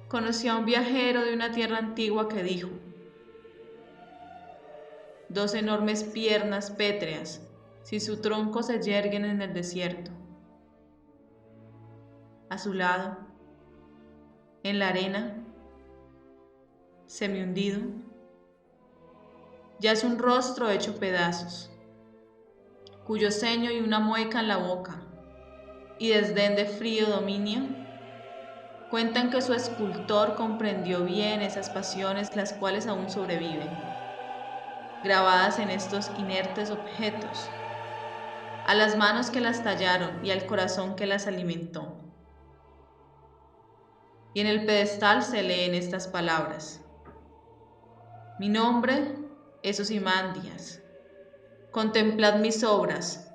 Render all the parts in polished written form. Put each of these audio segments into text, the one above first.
conoció a un viajero de una tierra antigua que dijo: dos enormes piernas pétreas, si su tronco se yerguen en el desierto. A su lado, en la arena, semihundido, yace un rostro hecho pedazos, cuyo ceño y una mueca en la boca, y desdén de frío dominio, cuentan que su escultor comprendió bien esas pasiones las cuales aún sobreviven, grabadas en estos inertes objetos, a las manos que las tallaron y al corazón que las alimentó. Y en el pedestal se leen estas palabras: mi nombre es Ozymandias. Contemplad mis obras,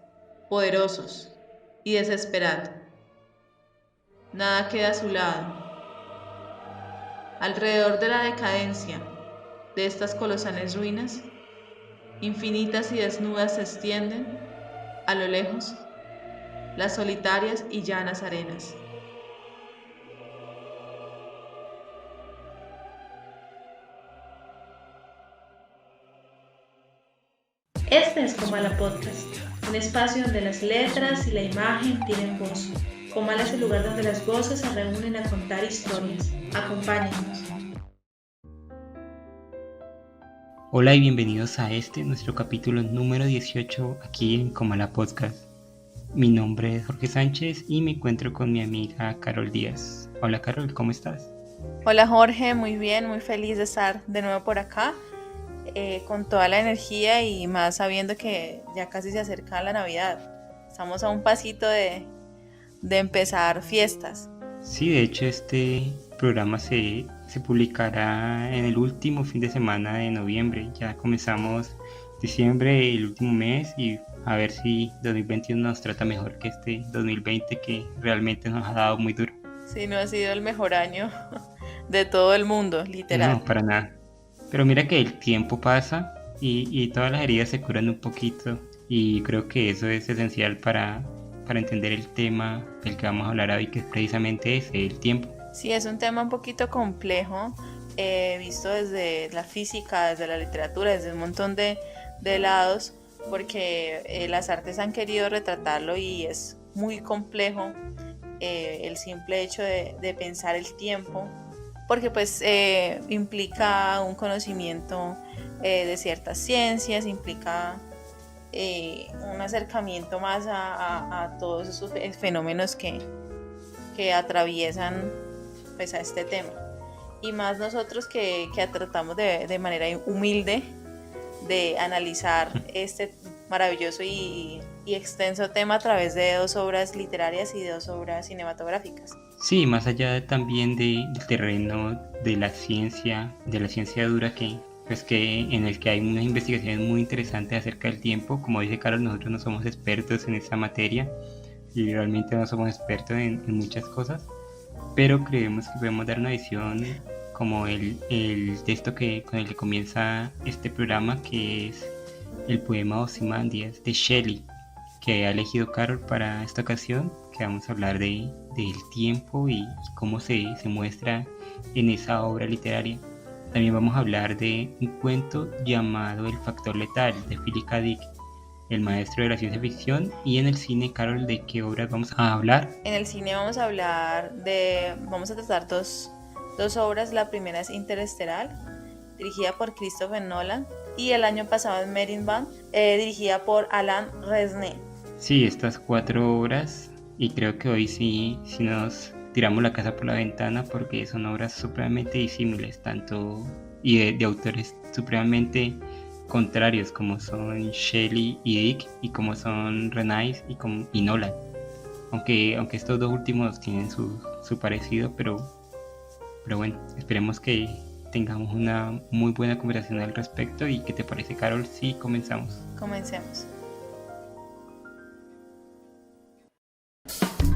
poderosos, y desesperad. Nada queda a su lado. Alrededor de la decadencia de estas colosales ruinas, infinitas y desnudas se extienden, a lo lejos, las solitarias y llanas arenas. Este es Comala Podcast, un espacio donde las letras y la imagen tienen voz. Comala es el lugar donde las voces se reúnen a contar historias. Acompáñennos. Hola y bienvenidos a nuestro capítulo número 18 aquí en Comala Podcast. Mi nombre es Jorge Sánchez y me encuentro con mi amiga Carol Díaz. Hola Carol, ¿cómo estás? Hola Jorge, muy bien, muy feliz de estar de nuevo por acá, con toda la energía y más sabiendo que ya casi se acerca la Navidad. Estamos a un pasito de empezar fiestas. Sí, de hecho este programa se publicará en el último fin de semana de noviembre. Ya comenzamos diciembre, el último mes, y a ver si 2021 nos trata mejor que este 2020 que realmente nos ha dado muy duro. Sí, no ha sido el mejor año de todo el mundo, literal. No, para nada. Pero mira que el tiempo pasa y todas las heridas se curan un poquito, y creo que eso es esencial para entender el tema del que vamos a hablar hoy, que es precisamente ese, el tiempo. Sí, es un tema un poquito complejo, visto desde la física, desde la literatura, desde un montón de lados, porque las artes han querido retratarlo y es muy complejo el simple hecho de pensar el tiempo, porque pues implica un conocimiento de ciertas ciencias, implica un acercamiento más a todos esos fenómenos que atraviesan pues a este tema, y más nosotros que tratamos de manera humilde de analizar este maravilloso y extenso tema a través de 2 obras literarias y 2 obras cinematográficas. Sí, más allá también del terreno de la ciencia dura, que en el que hay unas investigaciones muy interesantes acerca del tiempo. Como dice Carlos, nosotros no somos expertos en esa materia y realmente no somos expertos en muchas cosas, pero creemos que podemos dar una visión como el texto con el que comienza este programa, que es el poema Ozymandias de Shelley, que ha elegido Carol para esta ocasión, que vamos a hablar del tiempo y cómo se muestra en esa obra literaria. También vamos a hablar de un cuento llamado El factor letal de Philip K. Dick, el maestro de la ciencia ficción. Y en el cine, Carol, ¿de qué obras vamos a hablar? En el cine vamos a tratar dos obras. La primera es Interestelar, dirigida por Christopher Nolan, y el año pasado es Merinband, dirigida por Alain Resnais. Sí, estas 4 obras, y creo que hoy sí nos tiramos la casa por la ventana, porque son obras supremamente disímiles, tanto y de autores supremamente contrarios, como son Shelley y Dick, y como son Resnais y Nolan. Aunque estos 2 últimos tienen su parecido, pero bueno, esperemos que tengamos una muy buena conversación al respecto. ¿Y qué te parece, Carol, si comenzamos? Comencemos.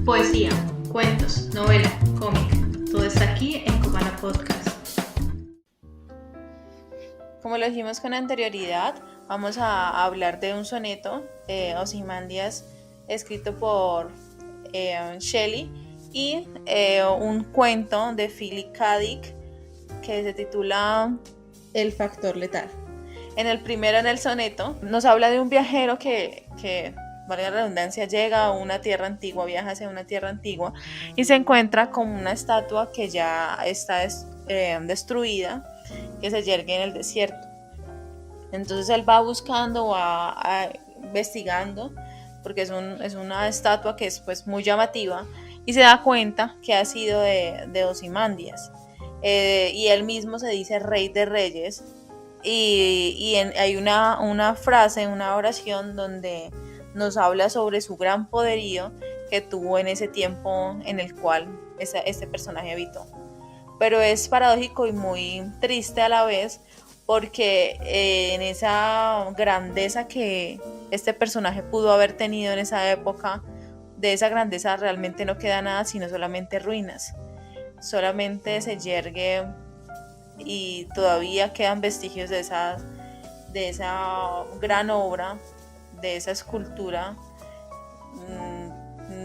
Poesía, cuentos, novela, cómic, todo está aquí en Comala Podcast. Como lo dijimos con anterioridad, vamos a hablar de un soneto, Ozymandias, escrito por Shelley, y un cuento de Philip K. Dick que se titula El factor letal. En el primero, en el soneto, nos habla de un viajero que valga la redundancia, llega a una tierra antigua, viaja hacia una tierra antigua y se encuentra con una estatua que ya está destruida, que se yergue en el desierto. Entonces él va buscando, va investigando, porque es una estatua que es pues muy llamativa, y se da cuenta que ha sido de Ozymandias. Y él mismo se dice rey de reyes, hay una frase, una oración donde nos habla sobre su gran poderío que tuvo en ese tiempo en el cual este personaje habitó. Pero es paradójico y muy triste a la vez, porque en esa grandeza que este personaje pudo haber tenido en esa época, de esa grandeza realmente no queda nada, sino solamente ruinas. Solamente se yergue y todavía quedan vestigios de esa gran obra, de esa escultura.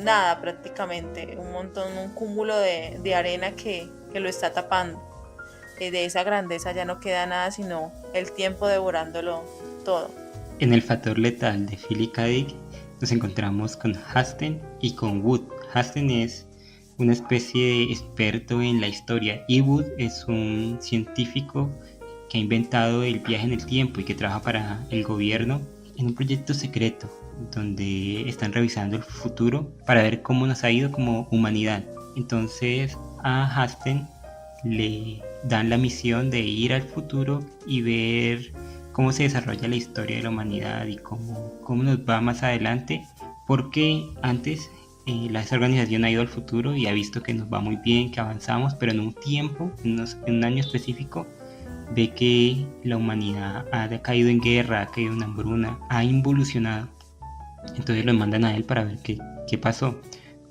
Nada prácticamente, un montón, un cúmulo de arena que lo está tapando. De esa grandeza ya no queda nada, sino el tiempo devorándolo todo. En el factor letal de Philip K. Dick nos encontramos con Hasten y con Wood. Hasten es una especie de experto en la historia y Wood es un científico que ha inventado el viaje en el tiempo y que trabaja para el gobierno en un proyecto secreto donde están revisando el futuro para ver cómo nos ha ido como humanidad. Entonces a Hasten le dan la misión de ir al futuro y ver cómo se desarrolla la historia de la humanidad y cómo nos va más adelante, porque antes la organización ha ido al futuro y ha visto que nos va muy bien, que avanzamos, pero en un tiempo, en un año específico, ve que la humanidad ha caído en guerra, ha caído en hambruna, ha involucionado. Entonces lo mandan a él para ver qué pasó,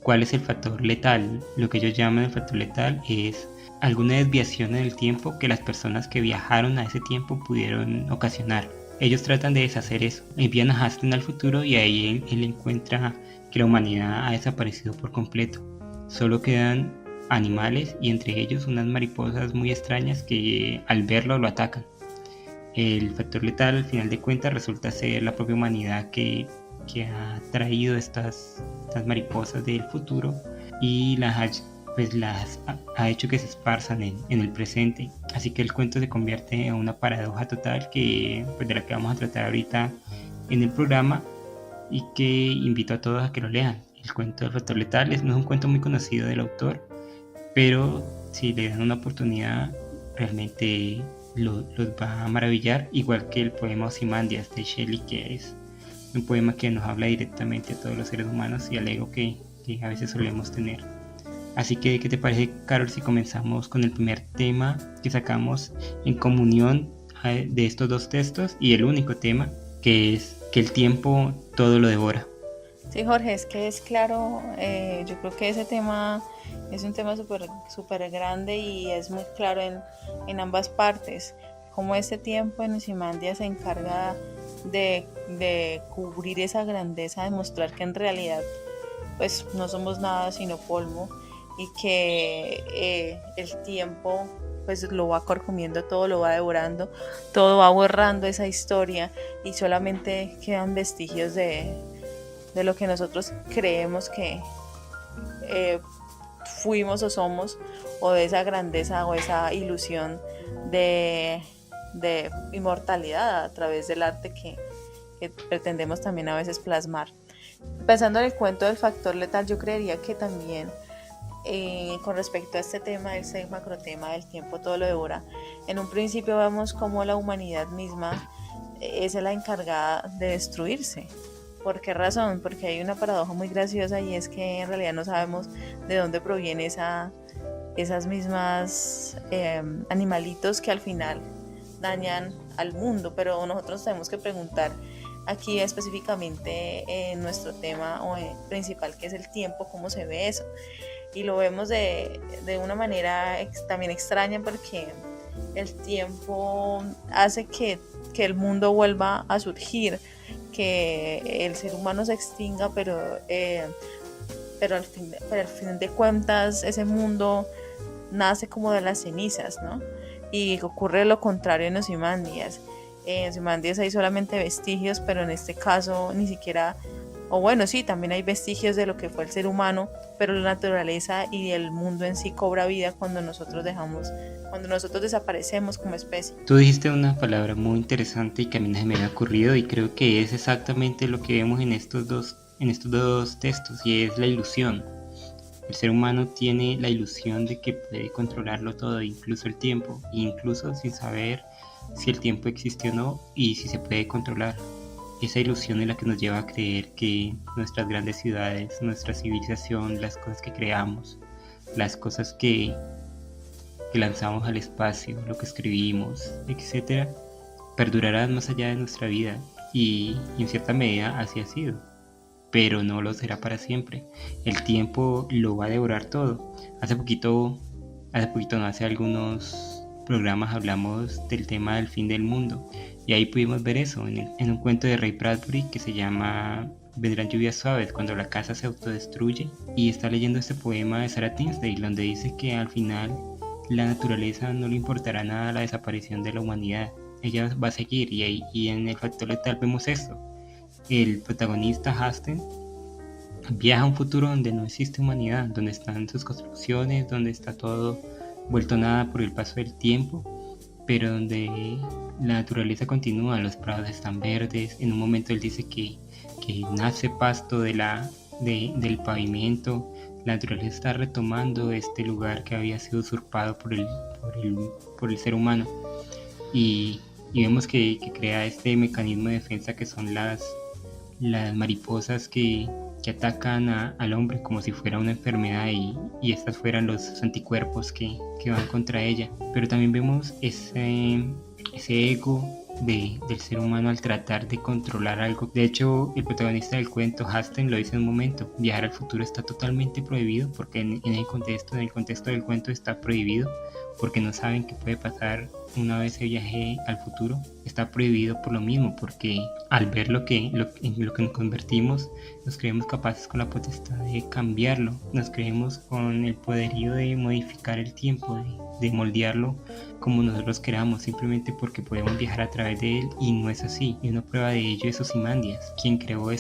cuál es el factor letal. Lo que ellos llaman el factor letal es alguna desviación en el tiempo que las personas que viajaron a ese tiempo pudieron ocasionar. Ellos tratan de deshacer eso, envían a Hasten al futuro y ahí él encuentra que la humanidad ha desaparecido por completo. Solo quedan animales y entre ellos unas mariposas muy extrañas que al verlo lo atacan. El factor letal al final de cuentas resulta ser la propia humanidad que ha traído estas mariposas del futuro y las ha hecho que se esparzan en el presente. Así que el cuento se convierte en una paradoja total de la que vamos a tratar ahorita en el programa y que invito a todos a que lo lean. El cuento del factor letal no es un cuento muy conocido del autor, pero si le dan una oportunidad realmente los va a maravillar, igual que el poema Ozymandias de Shelley, que es un poema que nos habla directamente a todos los seres humanos y al ego que a veces solemos tener. Así que, ¿qué te parece, Carol, si comenzamos con el primer tema que sacamos en comunión de estos dos textos y el único tema, que es que el tiempo todo lo devora? Sí, Jorge, es que es claro, yo creo que ese tema es un tema súper grande y es muy claro en ambas partes, como este tiempo en Ozymandias se encarga de cubrir esa grandeza, de mostrar que en realidad pues no somos nada sino polvo y que el tiempo pues lo va carcomiendo todo, lo va devorando, todo va borrando esa historia y solamente quedan vestigios de lo que nosotros creemos que fuimos o somos, o de esa grandeza o esa ilusión de inmortalidad a través del arte que pretendemos también a veces plasmar. Pensando en el cuento del factor letal, yo creería que también con respecto a este tema, este macrotema del tiempo todo lo devora, en un principio vemos como la humanidad misma es la encargada de destruirse. ¿Por qué razón? Porque hay una paradoja muy graciosa y es que en realidad no sabemos de dónde proviene esas mismas animalitos que al final dañan al mundo, pero nosotros tenemos que preguntar aquí específicamente en nuestro tema principal, que es el tiempo, cómo se ve eso. Y lo vemos de una manera también extraña, porque el tiempo hace que el mundo vuelva a surgir, que el ser humano se extinga, pero pero al fin de cuentas ese mundo nace como de las cenizas, ¿no? Y ocurre lo contrario en Ozymandias. En Ozymandias hay solamente vestigios, pero en este caso ni siquiera, o bueno, sí, también hay vestigios de lo que fue el ser humano, pero la naturaleza y el mundo en sí cobra vida cuando nosotros desaparecemos como especie. Tú dijiste una palabra muy interesante y que a mí no se me había ocurrido y creo que es exactamente lo que vemos en estos dos textos y es la ilusión. El ser humano tiene la ilusión de que puede controlarlo todo, incluso el tiempo, incluso sin saber si el tiempo existe o no y si se puede controlar. Esa ilusión es la que nos lleva a creer que nuestras grandes ciudades, nuestra civilización, las cosas que creamos, las cosas que lanzamos al espacio, lo que escribimos, etcétera, perdurarán más allá de nuestra vida y en cierta medida así ha sido, pero no lo será para siempre. El tiempo lo va a devorar todo. Hace algunos programas hablamos del tema del fin del mundo y ahí pudimos ver eso en un cuento de Ray Bradbury que se llama Vendrán lluvias suaves, cuando la casa se autodestruye, y está leyendo este poema de Sarah Tinsdale donde dice que al final la naturaleza no le importará nada la desaparición de la humanidad, ella va a seguir y en el factor letal vemos esto. El protagonista Hasten viaja a un futuro donde no existe humanidad, donde están sus construcciones, donde está todo vuelto nada por el paso del tiempo, pero donde la naturaleza continúa, los prados están verdes. En un momento él dice que nace pasto del pavimento, la naturaleza está retomando este lugar que había sido usurpado por el ser humano y vemos que crea este mecanismo de defensa que son las mariposas que atacan al hombre como si fuera una enfermedad y estas fueran los anticuerpos que van contra ella. Pero también vemos ese ego del ser humano al tratar de controlar algo. De hecho, el protagonista del cuento, Hasten, lo dice en un momento: viajar al futuro está totalmente prohibido, porque en el contexto del cuento está prohibido, porque no saben qué puede pasar una vez se viaje al futuro. Está prohibido por lo mismo, porque al ver en lo que nos convertimos, nos creemos capaces con la potestad de cambiarlo, nos creemos con el poderío de modificar el tiempo, de moldearlo como nosotros queramos, simplemente porque podemos viajar a través de él, y no es así. Y una prueba de ello es Ozymandias, quien creó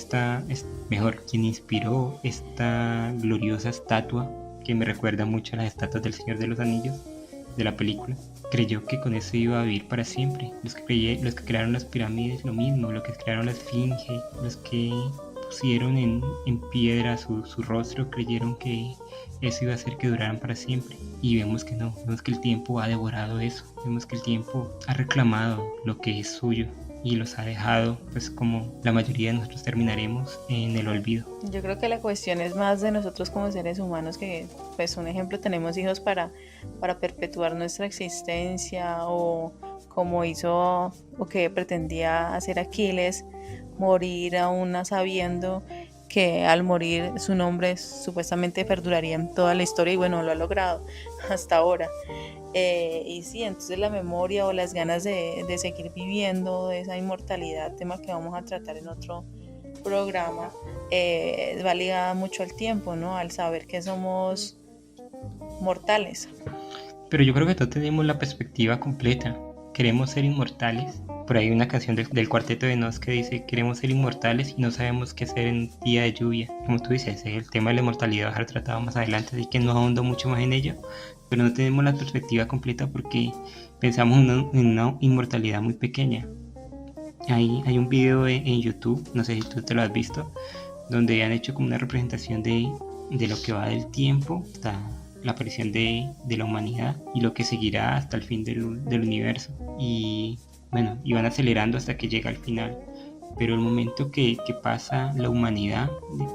quien inspiró esta gloriosa estatua, que me recuerda mucho a las estatuas del Señor de los Anillos de la película. Creyó que con eso iba a vivir para siempre. Los que crearon las pirámides, lo mismo. Los que crearon la esfinge, los que pusieron en piedra su rostro, creyeron que eso iba a hacer que duraran para siempre. Y vemos que no, vemos que el tiempo ha devorado eso, vemos que el tiempo ha reclamado lo que es suyo y los ha dejado, pues como la mayoría de nosotros terminaremos, en el olvido. Yo creo que la cuestión es más de nosotros como seres humanos, que pues un ejemplo, tenemos hijos para perpetuar nuestra existencia, o como hizo o que pretendía hacer Aquiles, morir aún sabiendo que al morir su nombre supuestamente perduraría en toda la historia, y bueno, lo ha logrado hasta ahora. Y sí, entonces la memoria o las ganas de seguir viviendo, de esa inmortalidad, tema que vamos a tratar en otro programa, va ligada mucho al tiempo, ¿no? Al saber que somos mortales. Pero yo creo que no tenemos la perspectiva completa. Queremos ser inmortales. Por ahí hay una canción del Cuarteto de Nos que dice: queremos ser inmortales y no sabemos qué hacer en un día de lluvia. Como tú dices, el tema de la inmortalidad va a ser tratado más adelante, así que no ahondo mucho más en ello. Pero no tenemos la perspectiva completa porque pensamos en una inmortalidad muy pequeña. Hay un video en YouTube, no sé si tú te lo has visto, donde han hecho como una representación de lo que va del tiempo hasta la aparición de la humanidad y lo que seguirá hasta el fin del universo. Y bueno, y van acelerando hasta que llega al final. Pero el momento que pasa la humanidad,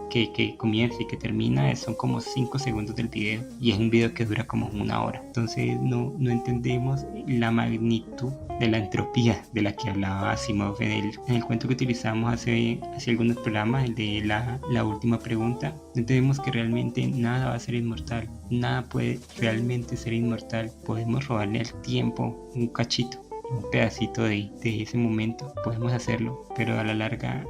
que comienza y que termina, son como 5 segundos del video, y es un video que dura como 1 hora. Entonces no entendemos la magnitud de la entropía de la que hablaba Asimov en el cuento que utilizamos hace algunos programas, el de la última pregunta. No entendemos que realmente nada va a ser inmortal, nada puede realmente ser inmortal. Podemos robarle al tiempo un cachito, un pedacito de ese momento, podemos hacerlo, pero a la larga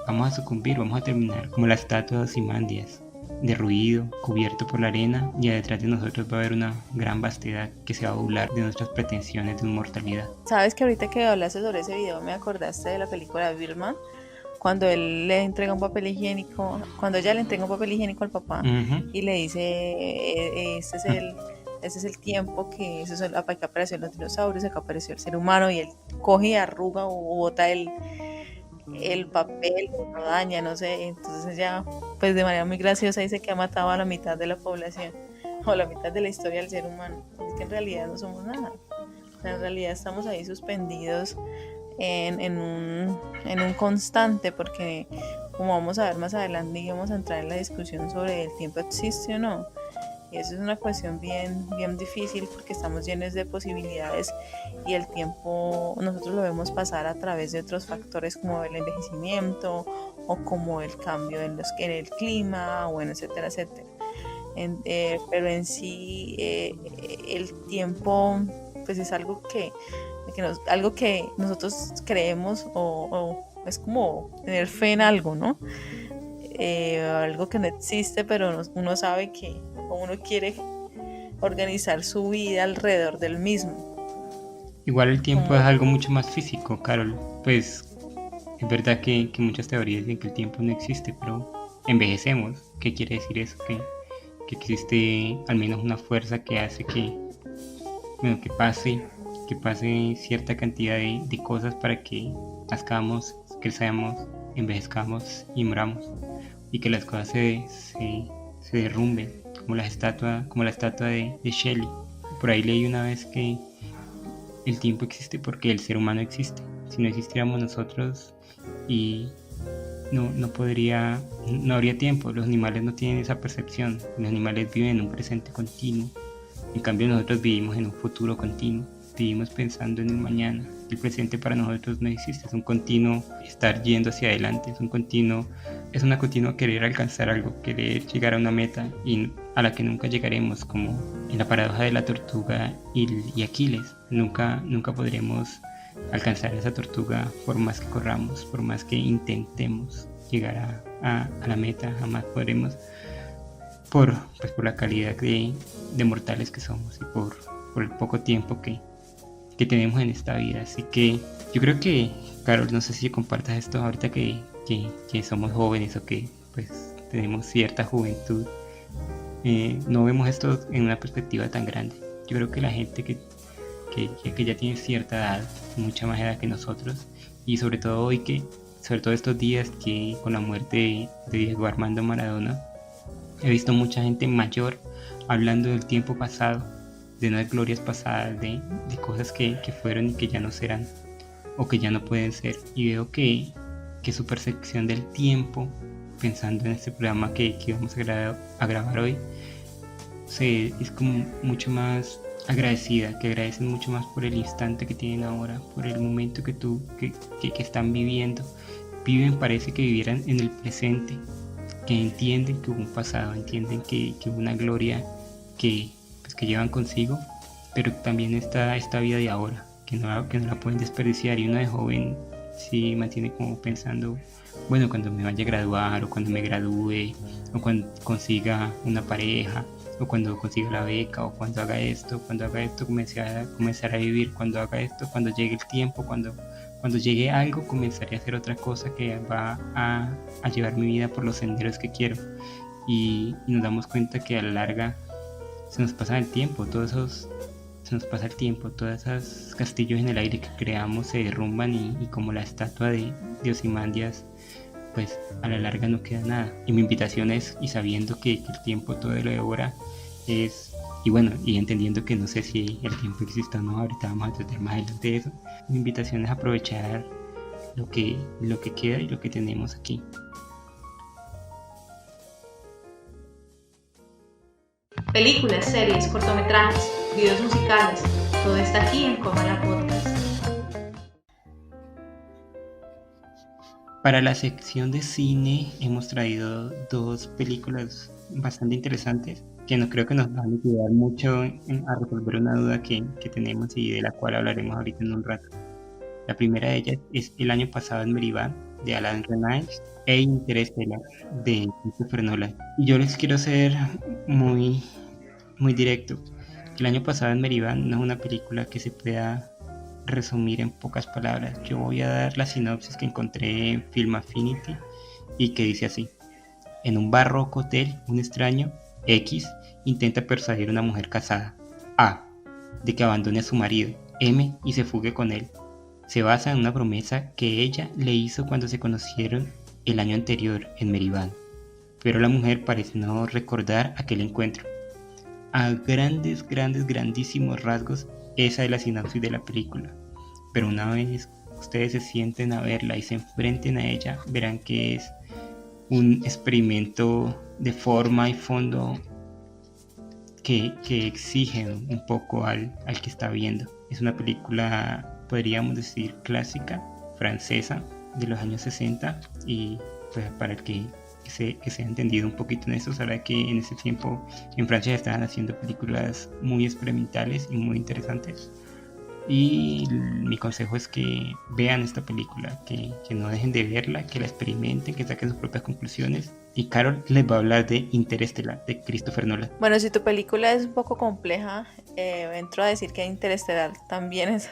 vamos a sucumbir, vamos a terminar como la estatua de Ozymandias, de ruido, cubierto por la arena, y detrás de nosotros va a haber una gran vastedad que se va a burlar de nuestras pretensiones de inmortalidad. Sabes que ahorita que hablaste sobre ese video me acordaste de la película Birdman, cuando él le entrega un papel higiénico, cuando ella le entrega un papel higiénico al papá y le dice, ese es el tiempo que eso es que aparecieron los dinosaurios, que apareció el ser humano, y él coge y arruga o bota el papel, lo daña, no sé. Entonces ella, pues de manera muy graciosa, dice que ha matado a la mitad de la población o la mitad de la historia del ser humano. Es que en realidad no somos nada. En realidad estamos ahí suspendidos en un constante, porque como vamos a ver más adelante y vamos a entrar en la discusión sobre el tiempo existe o no, y eso es una cuestión bien difícil, porque estamos llenos de posibilidades y el tiempo nosotros lo vemos pasar a través de otros factores como el envejecimiento o como el cambio en el clima, bueno, etcétera, etcétera. Pero en sí el tiempo pues es algo algo que nosotros creemos o es como tener fe en algo, ¿no? Algo que no existe, pero uno sabe que uno quiere organizar su vida alrededor del mismo. Igual el tiempo es algo mucho más físico, Carol. Pues es verdad que muchas teorías dicen que el tiempo no existe, pero envejecemos. ¿Qué quiere decir eso? Que existe al menos una fuerza que hace que pase cierta cantidad de cosas para que nazcamos, crezcamos, envejezcamos y moramos, y que las cosas se derrumben, como la estatua de Shelley. Por ahí leí una vez que el tiempo existe porque el ser humano existe. Si no existiéramos nosotros, y no habría tiempo. Los animales no tienen esa percepción. Los animales viven en un presente continuo. En cambio nosotros vivimos en un futuro continuo. Vivimos pensando en el mañana. El presente para nosotros no existe. Es un continuo estar yendo hacia adelante. Es una continua querer alcanzar algo, querer llegar a una meta y a la que nunca llegaremos, como en la paradoja de la tortuga y Aquiles. Nunca podremos alcanzar esa tortuga por más que corramos, por más que intentemos llegar a la meta. Jamás podremos por la calidad de mortales que somos y por el poco tiempo que tenemos en esta vida. Así que yo creo que, Carol, no sé si compartas esto ahorita que somos jóvenes o que pues tenemos cierta juventud, no vemos esto en una perspectiva tan grande. Yo creo que la gente que ya tiene cierta edad, mucha más edad que nosotros, y sobre todo estos días que con la muerte de Diego Armando Maradona, he visto mucha gente mayor hablando del tiempo pasado, de unas glorias pasadas, de cosas que fueron y que ya no serán, o que ya no pueden ser. Y veo que su percepción del tiempo, pensando en este programa que vamos a grabar hoy, es como mucho más agradecida, que agradecen mucho más por el instante que tienen ahora, por el momento que están viviendo. Parece que vivieran en el presente, que entienden que hubo un pasado, entienden que hubo una gloria que llevan consigo, pero también está esta vida de ahora, que no la pueden desperdiciar. Y uno de joven sí mantiene como pensando, bueno, cuando me vaya a graduar, o cuando me gradúe, o cuando consiga una pareja, o cuando consiga la beca, o cuando haga esto comenzaré a vivir, cuando haga esto, cuando llegue el tiempo, cuando llegue algo, comenzaré a hacer otra cosa que va a llevar mi vida por los senderos que quiero. Y nos damos cuenta que a la larga se nos pasa el tiempo, todos esos castillos en el aire que creamos se derrumban, y como la estatua de Ozymandias, pues a la larga no queda nada. Y mi invitación es, y sabiendo que el tiempo todo lo devora, y entendiendo que no sé si el tiempo existe o no, ahorita vamos a tratar más adelante de eso, mi invitación es aprovechar lo que queda y lo que tenemos aquí. Películas, series, cortometrajes, videos musicales, todo está aquí en Cómala Podcast. Para la sección de cine hemos traído dos películas bastante interesantes que no creo que nos van a ayudar mucho a resolver una duda que tenemos y de la cual hablaremos ahorita en un rato. La primera de ellas es El año pasado en Meribán, de Alan Renais e Interestelar de Christopher Nolan. Y yo les quiero ser muy, muy directo. El año pasado en Meribán no es una película que se pueda resumir en pocas palabras. Yo voy a dar la sinopsis que encontré en Film Affinity y que dice así: en un barroco hotel, un extraño, X, intenta persuadir a una mujer casada, A, de que abandone a su marido, M, y se fugue con él. Se basa en una promesa que ella le hizo cuando se conocieron el año anterior en Meribán, pero la mujer parece no recordar aquel encuentro. A grandísimos rasgos, esa es la sinopsis de la película, pero una vez ustedes se sienten a verla y se enfrenten a ella, verán que es un experimento de forma y fondo que exige un poco al que está viendo. Es una película, podríamos decir, clásica, francesa, de los años 60, y pues para el que se ha entendido un poquito en eso, sabrá que en ese tiempo en Francia estaban haciendo películas muy experimentales y muy interesantes. Y mi consejo es que vean esta película, que no dejen de verla, que la experimenten, que saquen sus propias conclusiones. Y Carol les va a hablar de Interestelar, de Christopher Nolan. Bueno, si tu película es un poco compleja, entro a decir que Interestelar también es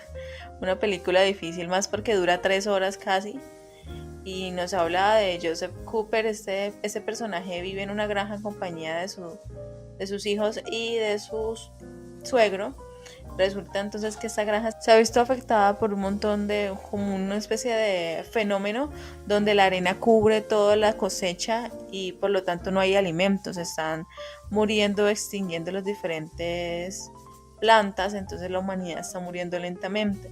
una película difícil, más porque dura 3 horas casi. Y nos habla de Joseph Cooper. Este personaje vive en una granja en compañía de sus hijos y de su suegro. Resulta entonces que esta granja se ha visto afectada por un montón de, como una especie de fenómeno donde la arena cubre toda la cosecha y por lo tanto no hay alimentos, están muriendo, extinguiendo las diferentes plantas, entonces la humanidad está muriendo lentamente.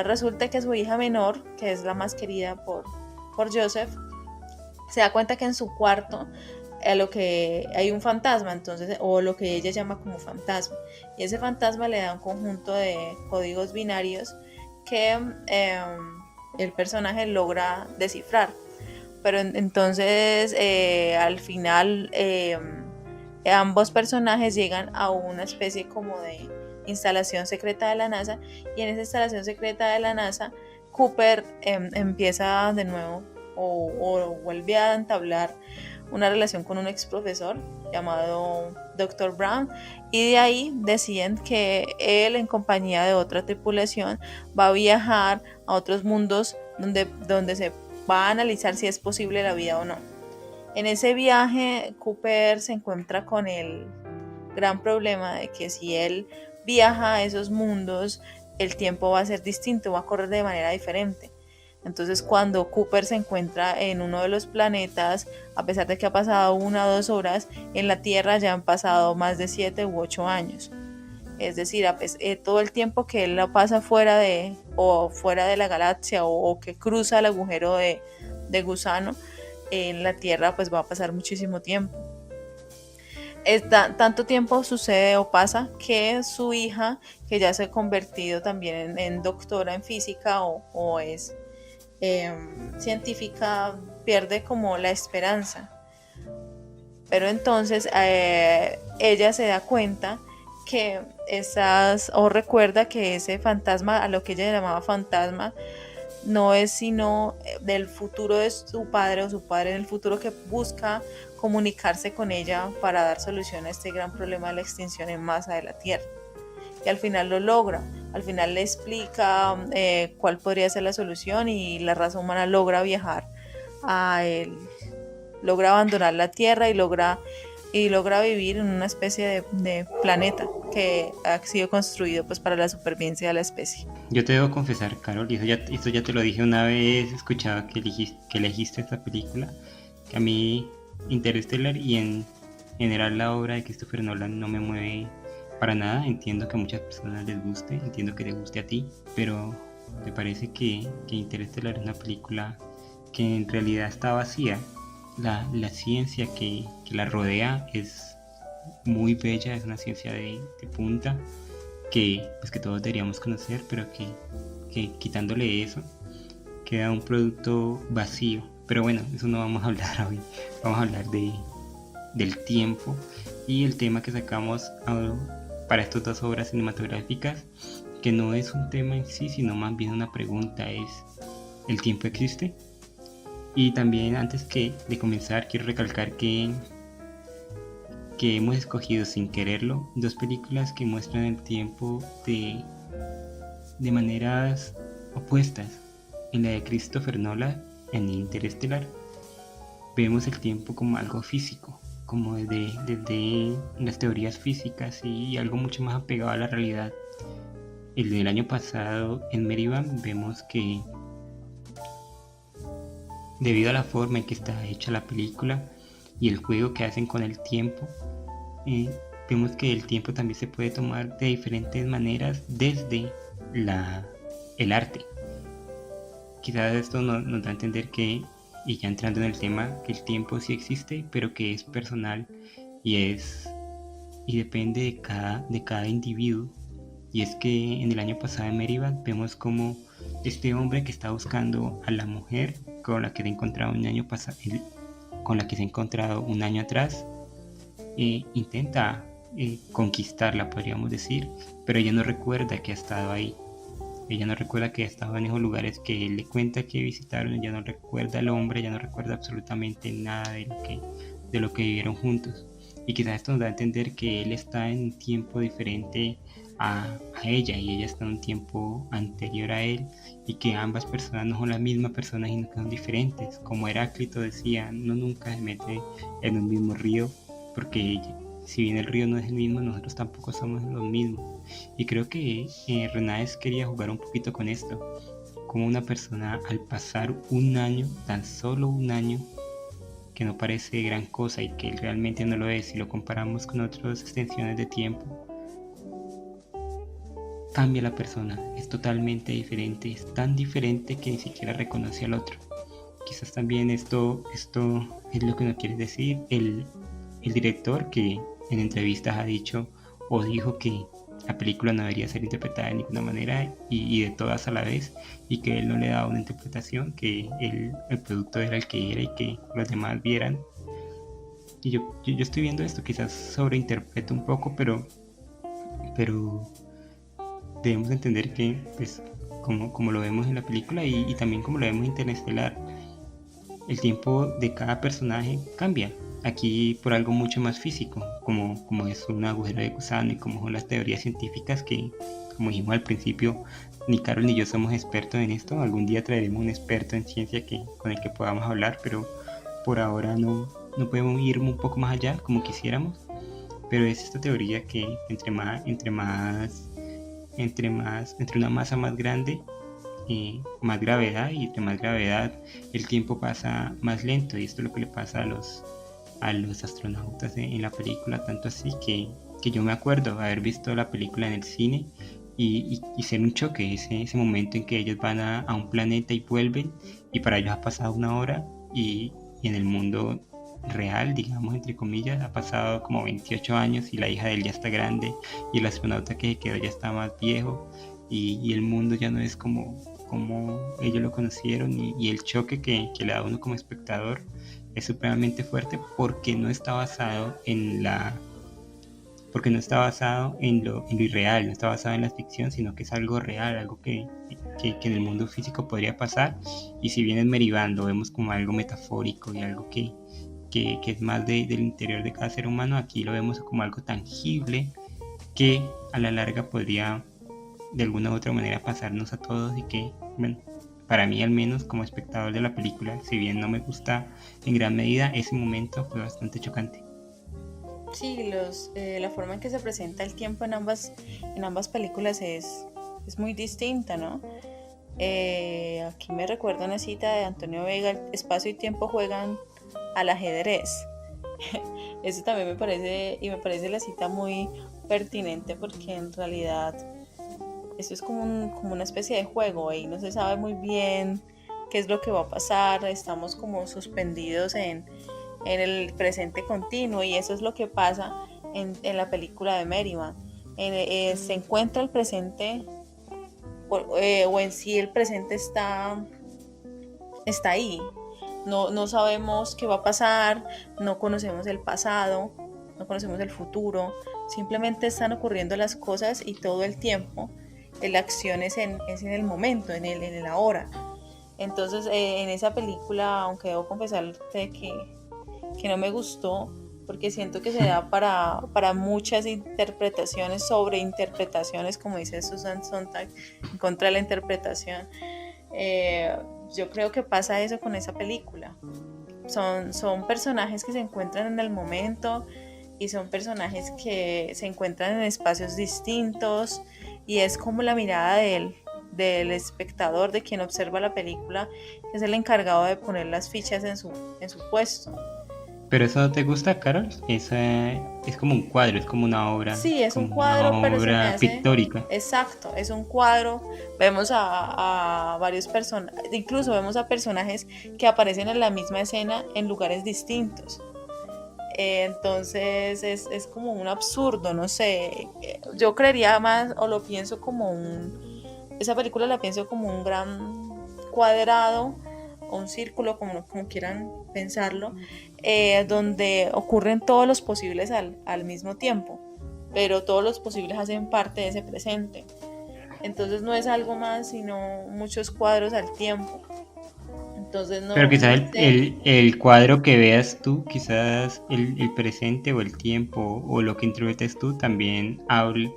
Resulta que su hija menor, que es la más querida por Joseph, se da cuenta que en su cuarto lo que hay un fantasma, entonces, o lo que ella llama como fantasma, y ese fantasma le da un conjunto de códigos binarios que el personaje logra descifrar, pero entonces al final ambos personajes llegan a una especie como de instalación secreta de la NASA, y en esa instalación secreta de la NASA Cooper empieza de nuevo o vuelve a entablar una relación con un ex profesor llamado Dr. Brown, y de ahí deciden que él, en compañía de otra tripulación, va a viajar a otros mundos donde se va a analizar si es posible la vida o no. En ese viaje Cooper se encuentra con el gran problema de que si él viaja a esos mundos, el tiempo va a ser distinto, va a correr de manera diferente. Entonces cuando Cooper se encuentra en uno de los planetas, a pesar de que ha pasado 1 o 2 horas, en la Tierra ya han pasado más de 7 u 8 años. Es decir, todo el tiempo que él lo pasa fuera de la galaxia o que cruza el agujero de gusano, en la Tierra pues va a pasar muchísimo tiempo. Tanto tiempo sucede o pasa que su hija, que ya se ha convertido también en doctora en física o es científica, pierde como la esperanza. Pero entonces ella se da cuenta que recuerda que ese fantasma, a lo que ella llamaba fantasma, no es sino del futuro de su padre o su padre en el futuro, que busca comunicarse con ella para dar solución a este gran problema de la extinción en masa de la Tierra. Y al final lo logra, al final le explica cuál podría ser la solución, y la raza humana logra viajar a él, logra abandonar la Tierra y logra vivir en una especie de planeta que ha sido construido pues para la supervivencia de la especie. Yo te debo confesar, Carol, y eso ya te lo dije una vez, escuchaba que elegiste esta película, que a mí Interstellar y en general la obra de Christopher Nolan no me mueve para nada. Entiendo que a muchas personas les guste, entiendo que te guste a ti, pero me parece que Interstellar es una película que en realidad está vacía. La ciencia que la rodea es muy bella, es una ciencia de punta que todos deberíamos conocer, pero que quitándole eso queda un producto vacío. Pero bueno, eso no vamos a hablar hoy, vamos a hablar del tiempo y el tema que sacamos para estas 2 obras cinematográficas, que no es un tema en sí, sino más bien una pregunta, es el tiempo existe. Y también antes de comenzar quiero recalcar que hemos escogido sin quererlo dos películas que muestran el tiempo de maneras opuestas. En la de Christopher Nolan, en Interestelar, vemos el tiempo como algo físico, como desde las teorías físicas y algo mucho más apegado a la realidad. El del año pasado en Merivan vemos que debido a la forma en que está hecha la película y el juego que hacen con el tiempo, vemos que el tiempo también se puede tomar de diferentes maneras desde el arte. Quizás esto nos da a entender que, y ya entrando en el tema, que el tiempo sí existe, pero que es personal y depende de cada individuo. Y es que en el año pasado en Meribad vemos como este hombre que está buscando a la mujer con la que se ha encontrado un año atrás, intenta conquistarla, podríamos decir, pero ella no recuerda que ha estado ahí. Ella no recuerda que ha estado en esos lugares que él le cuenta que visitaron. Ella no recuerda al hombre, ella no recuerda absolutamente nada de lo que vivieron juntos. Y quizás esto nos da a entender que él está en un tiempo diferente a ella, y ella está en un tiempo anterior a él, y que ambas personas no son la misma persona, sino que son diferentes. Como Heráclito decía, no nunca se mete en un mismo río, porque si bien el río no es el mismo, nosotros tampoco somos los mismos. Y creo que Renaes quería jugar un poquito con esto, como una persona al pasar un año, tan solo un año, que no parece gran cosa y que realmente no lo es, si lo comparamos con otras extensiones de tiempo, cambia la persona, es totalmente diferente, es tan diferente que ni siquiera reconoce al otro. Quizás también esto es lo que nos quiere decir el director, que en entrevistas ha dicho o dijo que la película no debería ser interpretada de ninguna manera y de todas a la vez, y que él no le daba una interpretación, que el producto era el que era y que los demás vieran. Y yo estoy viendo esto, quizás sobreinterpreto un poco, pero debemos entender que, pues, como lo vemos en la película y también como lo vemos en Interestelar, el tiempo de cada personaje cambia. Aquí por algo mucho más físico, como es un agujero de gusano, y como son las teorías científicas que, como dijimos al principio, ni Carol ni yo somos expertos en esto. Algún día traeremos un experto en ciencia con el que podamos hablar, pero por ahora no podemos ir un poco más allá como quisiéramos. Pero es esta teoría que entre una masa más grande, más gravedad, y entre más gravedad el tiempo pasa más lento, y esto es lo que le pasa a los astronautas en la película, tanto así que yo me acuerdo haber visto la película en el cine y ser un choque, ese momento en que ellos van a un planeta y vuelven, y para ellos ha pasado una hora, y en el mundo real, digamos entre comillas, ha pasado como 28 años, y la hija de él ya está grande, y el astronauta que quedó ya está más viejo, y el mundo ya no es como ellos lo conocieron, y el choque que le da a uno como espectador es supremamente fuerte, porque no está basado en lo irreal, no está basado en la ficción, sino que es algo real, algo que en el mundo físico podría pasar. Y si bien en Meribán lo vemos como algo metafórico y algo que es más del interior de cada ser humano, aquí lo vemos como algo tangible que a la larga podría de alguna u otra manera pasarnos a todos, y que, bueno, para mí al menos como espectador de la película, si bien no me gusta en gran medida, ese momento fue bastante chocante. Sí, la forma en que se presenta el tiempo en ambas películas es muy distinta, ¿no? Aquí me recuerda una cita de Antonio Vega: el espacio y tiempo juegan al ajedrez. Eso también me parece la cita muy pertinente, porque en realidad eso es como una especie de juego, y no se sabe muy bien qué es lo que va a pasar. Estamos como suspendidos en el presente continuo, y eso es lo que pasa en la película de Merriman. Se encuentra el presente, o en sí el presente está ahí. No sabemos qué va a pasar, no conocemos el pasado, no conocemos el futuro, simplemente están ocurriendo las cosas, y todo el tiempo la acción es en el momento, en el ahora. Entonces, en esa película, aunque debo confesarte que no me gustó, porque siento que se da para muchas interpretaciones, sobreinterpretaciones, como dice Susan Sontag, en contra de la interpretación. Yo creo que pasa eso con esa película. Son personajes que se encuentran en el momento y son personajes que se encuentran en espacios distintos y es como la mirada del espectador, de quien observa la película, que es el encargado de poner las fichas en su puesto. Pero eso no te gusta, Carol. Esa es como un cuadro, es como una obra. Sí, es un como cuadro, una pero se me obra hace... pictórica. Exacto, es un cuadro. Vemos a varios personajes, incluso vemos a personajes que aparecen en la misma escena en lugares distintos. Entonces es como un absurdo, no sé. Yo creería más, o lo pienso como esa película la pienso como un gran cuadrado o un círculo, como quieran pensarlo, donde ocurren todos los posibles al mismo tiempo, pero todos los posibles hacen parte de ese presente. Entonces no es algo más, sino muchos cuadros al tiempo. Entonces no, Pero quizás no sé. el cuadro que veas tú, quizás el presente o el tiempo o lo que interpretes tú también hable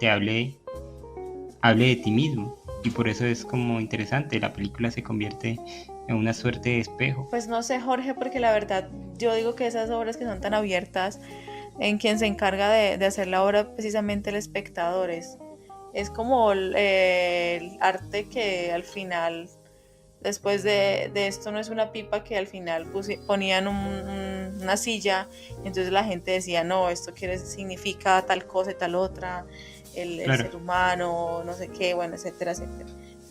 de ti mismo. Y por eso es como interesante, la película se convierte en una suerte de espejo. Pues no sé, Jorge, porque la verdad yo digo que esas obras que son tan abiertas, en quien se encarga de hacer la obra precisamente el espectador, es como el arte que al final, después de esto no es una pipa, que al final ponían una silla, y entonces la gente decía, no, esto significa tal cosa y tal otra, el Claro. ser humano, no sé qué, bueno, etcétera, etcétera.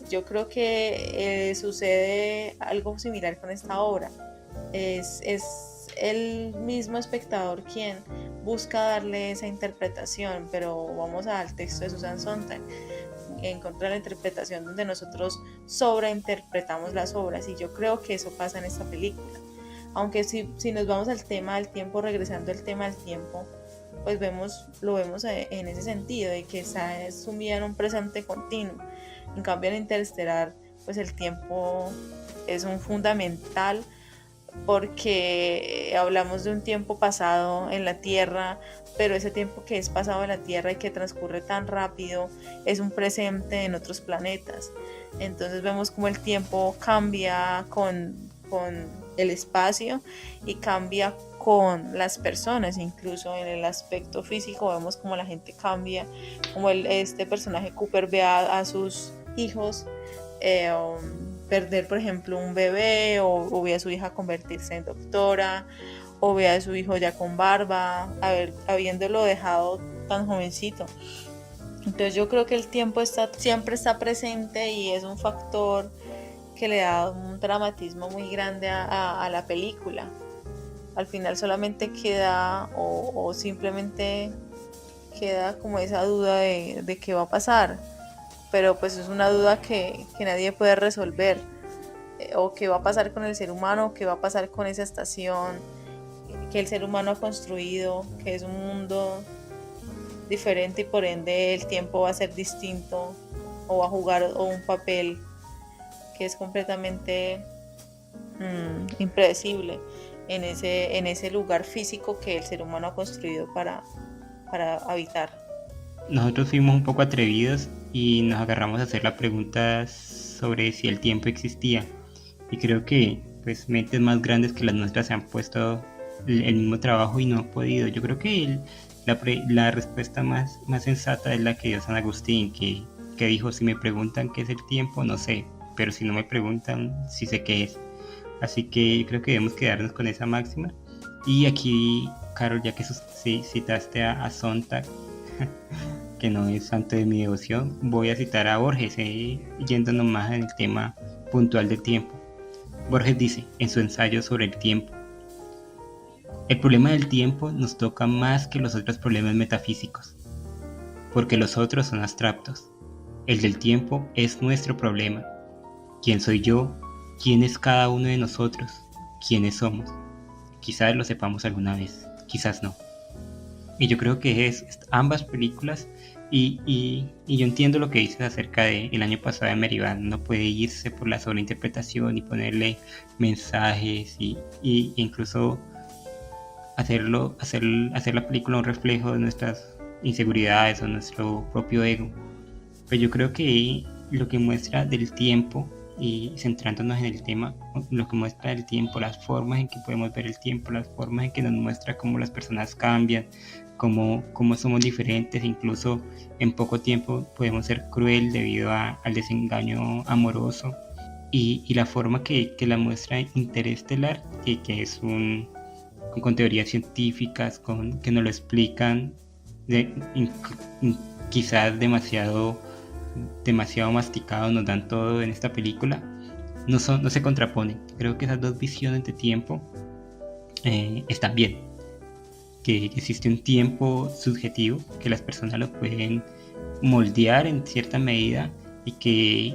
Yo creo que sucede algo similar con esta obra. Es el mismo espectador quien busca darle esa interpretación, pero vamos al texto de Susan Sontag, en contra de la interpretación, donde nosotros sobreinterpretamos las obras, y yo creo que eso pasa en esta película. Aunque si nos vamos al tema del tiempo, regresando al tema del tiempo, pues lo vemos en ese sentido, de que está sumida en un presente continuo. En cambio, en Interestelar, pues el tiempo es un fundamental, porque hablamos de un tiempo pasado en la Tierra, pero ese tiempo que es pasado en la Tierra y que transcurre tan rápido es un presente en otros planetas. Entonces vemos como el tiempo cambia con el espacio y cambia con las personas, incluso en el aspecto físico vemos como la gente cambia, como este personaje Cooper ve a sus hijos perder, por ejemplo, un bebé, o ve a su hija convertirse en doctora, o ve a su hijo ya con barba, habiéndolo dejado tan jovencito. Entonces yo creo que el tiempo siempre está presente y es un factor que le da un dramatismo muy grande a la película. Al final solamente queda o simplemente queda como esa duda de qué va a pasar, pero pues es una duda que nadie puede resolver, o qué va a pasar con el ser humano, qué va a pasar con esa estación que el ser humano ha construido, que es un mundo diferente y por ende el tiempo va a ser distinto o va a jugar un papel que es completamente impredecible en ese lugar físico que el ser humano ha construido para habitar. Nosotros fuimos un poco atrevidos y nos agarramos a hacer la pregunta sobre si el tiempo existía. Y creo que pues mentes más grandes que las nuestras se han puesto el mismo trabajo y no han podido. Yo creo que la respuesta más sensata es la que dio San Agustín, que dijo: si me preguntan qué es el tiempo, no sé, pero si no me preguntan, sí sé qué es. Así que yo creo que debemos quedarnos con esa máxima. Y aquí, Carol, ya que citaste a Sontag, que no es santo de mi devoción, voy a citar a Borges, yéndonos más en el tema puntual del tiempo. Borges dice en su ensayo sobre el tiempo: el problema del tiempo nos toca más que los otros problemas metafísicos, porque los otros son abstractos. El del tiempo es nuestro problema. ¿Quién soy yo? ¿Quién es cada uno de nosotros? ¿Quiénes somos? Quizás lo sepamos alguna vez, quizás no. Y yo creo que ambas películas Y yo entiendo lo que dices acerca del año pasado de Meribán. No puede irse por la sobreinterpretación y ponerle mensajes y incluso hacer la película un reflejo de nuestras inseguridades o nuestro propio ego. Pero yo creo que lo que muestra del tiempo, y centrándonos en el tema, lo que muestra el tiempo, las formas en que podemos ver el tiempo, las formas en que nos muestra cómo las personas cambian, cómo somos diferentes, incluso en poco tiempo podemos ser cruel debido al desengaño amoroso, y la forma que la muestra Interestelar, que es con teorías científicas, que nos lo explican quizás demasiado masticado, nos dan todo en esta película, no se contraponen. Creo que esas dos visiones de tiempo están bien, que existe un tiempo subjetivo, que las personas lo pueden moldear en cierta medida y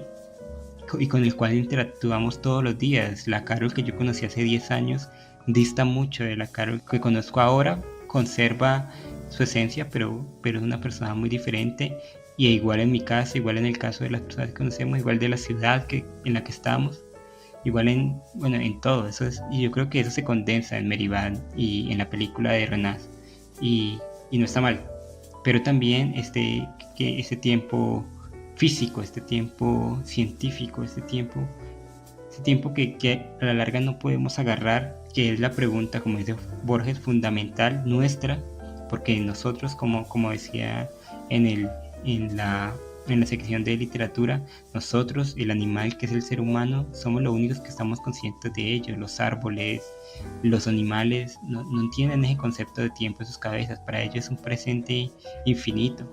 con el cual interactuamos todos los días. La Carol que yo conocí hace 10 años dista mucho de la Carol que conozco ahora, conserva su esencia, pero es una persona muy diferente, y igual en mi caso, igual en el caso de las personas que conocemos, igual de la ciudad en la que estamos, igual en todo eso y yo creo que eso se condensa en Meribán y en la película de Renás, y no está mal, pero también este tiempo físico, este tiempo científico, este tiempo que a la larga no podemos agarrar, que es la pregunta, como dice Borges, fundamental nuestra, porque nosotros, como decía en la sección de literatura, nosotros, el animal que es el ser humano, somos los únicos que estamos conscientes de ello. Los árboles, los animales no entienden ese concepto de tiempo en sus cabezas. Para ellos es un presente infinito.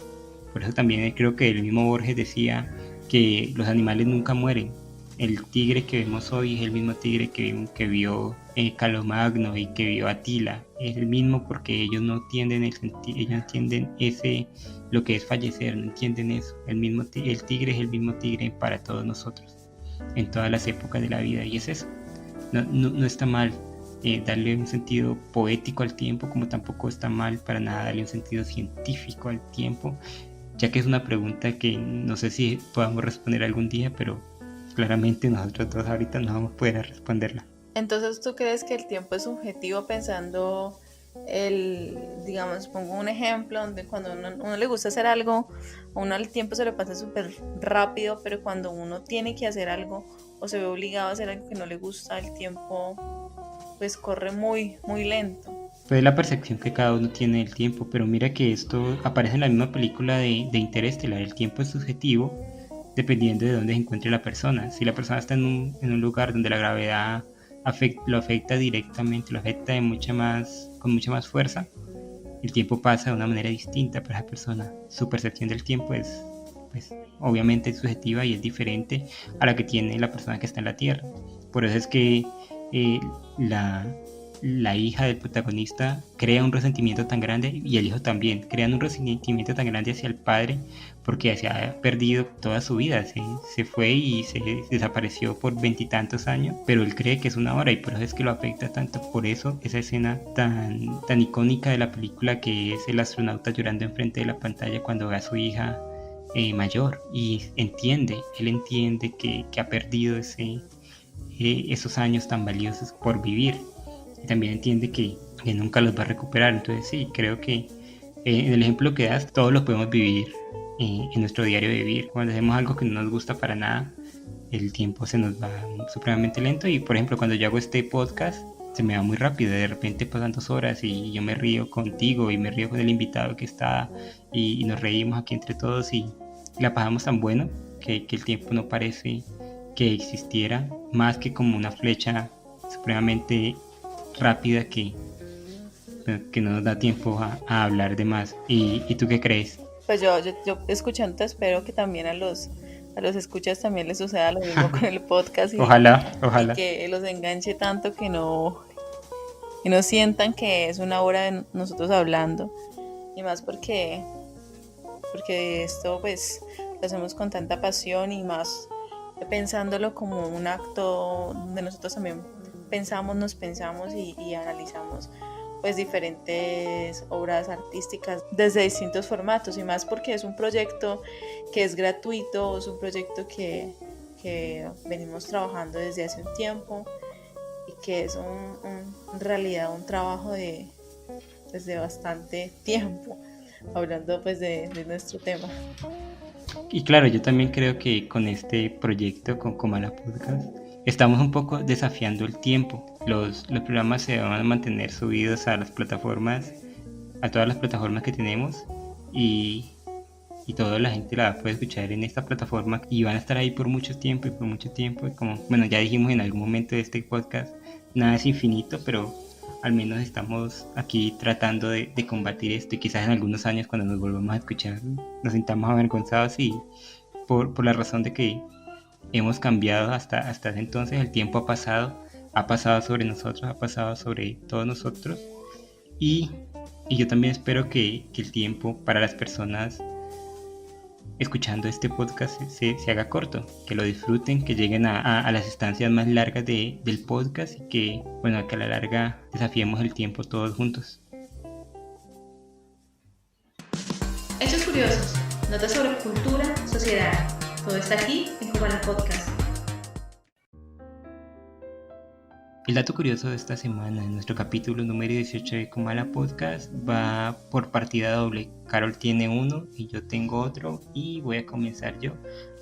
Por eso también creo que el mismo Borges decía que los animales nunca mueren. El tigre que vemos hoy es el mismo tigre que vio Carlomagno y que vio Atila. Es el mismo porque ellos no entienden ellos no entienden lo que es fallecer, no entienden eso. El tigre es el mismo tigre para todos nosotros, en todas las épocas de la vida, y es eso. No está mal darle un sentido poético al tiempo, como tampoco está mal para nada darle un sentido científico al tiempo, ya que es una pregunta que no sé si podamos responder algún día, pero claramente nosotros dos ahorita no vamos a poder responderla. Entonces, ¿tú crees que el tiempo es subjetivo pensando digamos, pongo un ejemplo donde cuando a uno le gusta hacer algo, a uno el tiempo se le pasa súper rápido, pero cuando uno tiene que hacer algo o se ve obligado a hacer algo que no le gusta, el tiempo pues corre muy, muy lento? Pues la percepción que cada uno tiene del tiempo, pero mira que esto aparece en la misma película de Interestelar. El tiempo es subjetivo dependiendo de dónde se encuentre la persona. Si la persona está en un lugar donde la gravedad lo afecta directamente, lo afecta con mucha más fuerza, el tiempo pasa de una manera distinta para esa persona. Su percepción del tiempo es, pues, obviamente subjetiva y es diferente a la que tiene la persona que está en la Tierra. Por eso es que la hija del protagonista crea un resentimiento tan grande, y el hijo también, crean un resentimiento tan grande hacia el padre, porque se ha perdido toda su vida, se fue y se desapareció por 20 y tantos años, pero él cree que es una hora, y por eso es que lo afecta tanto. Por eso esa escena tan icónica de la película, que es el astronauta llorando enfrente de la pantalla cuando ve a su hija mayor, y él entiende que ha perdido esos años tan valiosos por vivir, y también entiende que nunca los va a recuperar. Entonces sí, creo que en el ejemplo que das, todos lo podemos vivir en nuestro diario de vivir. Cuando hacemos algo que no nos gusta para nada, el tiempo se nos va supremamente lento, y por ejemplo cuando yo hago este podcast se me va muy rápido. De repente pasan 2 horas y yo me río contigo y me río con el invitado que está, y nos reímos aquí entre todos, y la pasamos tan bueno que el tiempo no parece que existiera, más que como una flecha supremamente rápida que no nos da tiempo a hablar de más. ¿Y tú qué crees? Pues yo escuchando, espero que también a los escuchas también les suceda lo mismo con el podcast, Ojalá. y que los enganche tanto que no sientan que es una hora de nosotros hablando, y más porque esto pues lo hacemos con tanta pasión, y más pensándolo como un acto donde nosotros también nos pensamos y analizamos pues diferentes obras artísticas desde distintos formatos, y más porque es un proyecto que es gratuito, es un proyecto que venimos trabajando desde hace un tiempo y que es en realidad un trabajo desde bastante tiempo, hablando pues de nuestro tema. Y claro, yo también creo que con este proyecto, con Comala Podcast, estamos un poco desafiando el tiempo. Los programas se van a mantener subidos a las plataformas, a todas las plataformas que tenemos, y toda la gente la puede escuchar en esta plataforma y van a estar ahí por mucho tiempo y por mucho tiempo. Y como, bueno, ya dijimos en algún momento de este podcast, nada es infinito, pero al menos estamos aquí tratando de combatir esto, y quizás en algunos años cuando nos volvamos a escuchar nos sintamos avergonzados, y por la razón de que hemos cambiado hasta ese entonces. El tiempo ha pasado sobre nosotros, ha pasado sobre todos nosotros, y yo también espero que el tiempo para las personas escuchando este podcast se haga corto, que lo disfruten, que lleguen a las estancias más largas del podcast, y que, bueno, que a la larga desafiemos el tiempo todos juntos. Hechos curiosos, notas sobre cultura, sociedad. Todo está aquí en Comala Podcast. El dato curioso de esta semana, en nuestro capítulo número 18 de Comala Podcast, va por partida doble. Carol tiene uno y yo tengo otro, y voy a comenzar yo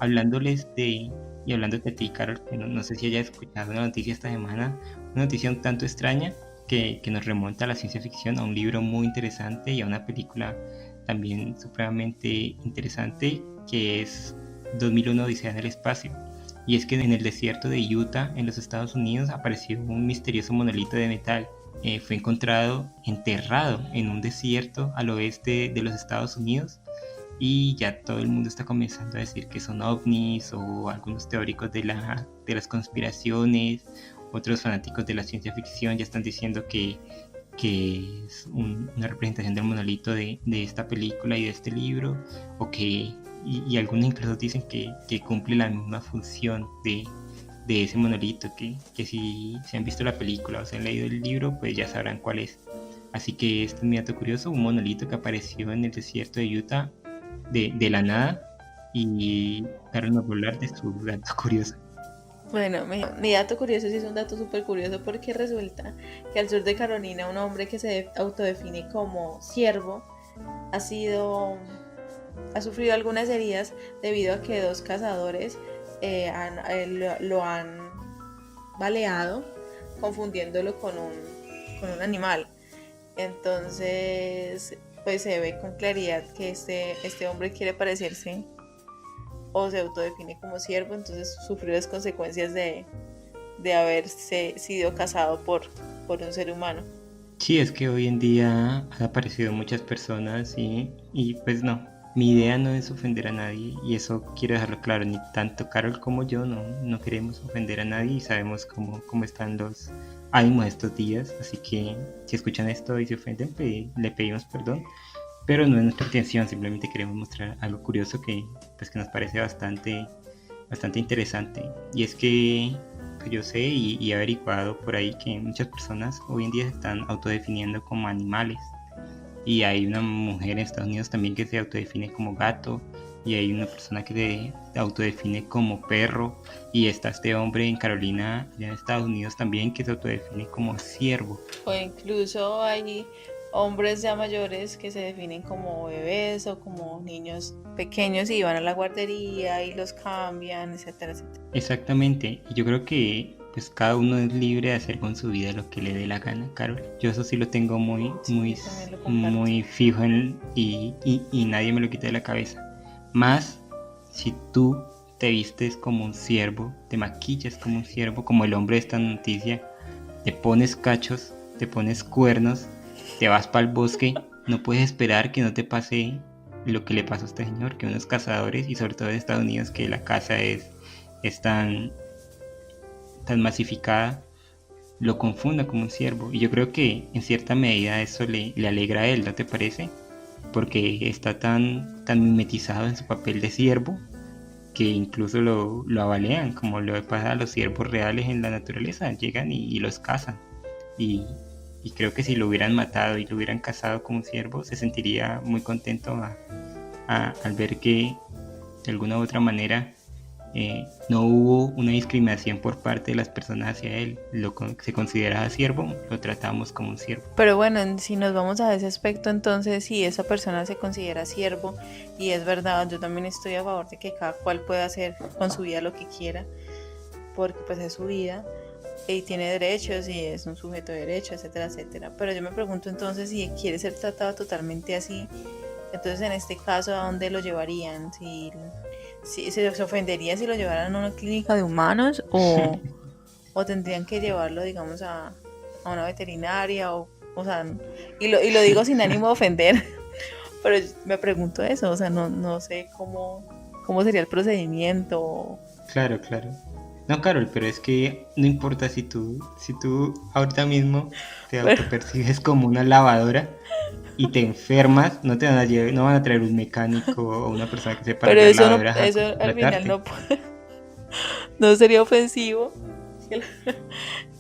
hablándoles y hablándote a ti, Carol, que no sé si hayas escuchado una noticia esta semana, una noticia un tanto extraña que nos remonta a la ciencia ficción, a un libro muy interesante y a una película también supremamente interesante, que es 2001 Odisea en el espacio. Y es que en el desierto de Utah, en los Estados Unidos, apareció un misterioso monolito de metal. Fue encontrado enterrado en un desierto al oeste de los Estados Unidos, y ya todo el mundo está comenzando a decir que son ovnis, o algunos teóricos de las conspiraciones, otros fanáticos de la ciencia ficción ya están diciendo que es una representación del monolito de esta película y de este libro, o que y algunos incluso dicen que cumple la misma función de ese monolito, que si se han visto la película o se han leído el libro, pues ya sabrán cuál es. Así que este es mi dato curioso, un monolito que apareció en el desierto de Utah de la nada, y Carol nos va a hablar de su dato curioso. Bueno, mi dato curioso sí es un dato súper curioso, porque resulta que al sur de Carolina un hombre que se autodefine como siervo ha sufrido algunas heridas debido a que dos cazadores lo han baleado, confundiéndolo con un animal. Entonces, pues se ve con claridad que este hombre quiere parecerse o se autodefine como siervo, entonces sufrió las consecuencias de haberse sido cazado por un ser humano. Sí, es que hoy en día han aparecido muchas personas, y pues no, mi idea no es ofender a nadie, y eso quiero dejarlo claro. Ni tanto Carol como yo no queremos ofender a nadie, y sabemos cómo están los ánimos estos días, así que si escuchan esto y se ofenden, le pedimos perdón, pero no es nuestra intención, simplemente queremos mostrar algo curioso que nos parece bastante interesante. Y es que pues yo sé y he averiguado por ahí que muchas personas hoy en día se están autodefiniendo como animales, y hay una mujer en Estados Unidos también que se autodefine como gato, y hay una persona que se autodefine como perro, y está este hombre en Carolina, allá en Estados Unidos también, que se autodefine como ciervo. O incluso hay hombres ya mayores que se definen como bebés o como niños pequeños y van a la guardería y los cambian, etcétera, etcétera. Exactamente, y yo creo que pues cada uno es libre de hacer con su vida lo que le dé la gana, Carol. Yo eso sí lo tengo muy fijo y nadie me lo quita de la cabeza. Más si tú te vistes como un ciervo, te maquillas como un ciervo, como el hombre de esta noticia, te pones cachos, te pones cuernos, te vas para el bosque, no puedes esperar que no te pase lo que le pasó a este señor, que unos cazadores, y sobre todo en Estados Unidos, que la caza es tan masificada, lo confunda como un ciervo. Y yo creo que en cierta medida eso le alegra a él, ¿no te parece? Porque está tan mimetizado en su papel de ciervo que incluso lo abalean, como lo pasa a los ciervos reales en la naturaleza, llegan y los cazan. Y y creo que si lo hubieran matado y lo hubieran cazado como un ciervo, se sentiría muy contento al ver que de alguna u otra manera no hubo una discriminación por parte de las personas hacia él. Se consideraba siervo, lo tratamos como un siervo. Pero bueno, si nos vamos a ese aspecto, entonces si esa persona se considera siervo, y es verdad, yo también estoy a favor de que cada cual pueda hacer con su vida lo que quiera, porque pues es su vida y tiene derechos y es un sujeto de derechos, etcétera, etcétera. Pero yo me pregunto entonces, si quiere ser tratado totalmente así, entonces en este caso, ¿a dónde lo llevarían? Si se ofendería si lo llevaran a una clínica de humanos, o tendrían que llevarlo, digamos, a una veterinaria, o sea, y lo digo sin ánimo de ofender, pero me pregunto eso, o sea, no sé cómo sería el procedimiento. Claro. No, Carol, pero es que no importa si tú ahorita mismo te autopercibes como una lavadora y te enfermas, no van a traer un mecánico o una persona que sepa Pero arreglar eso, lavadoras a eso al final tratarte. no sería ofensivo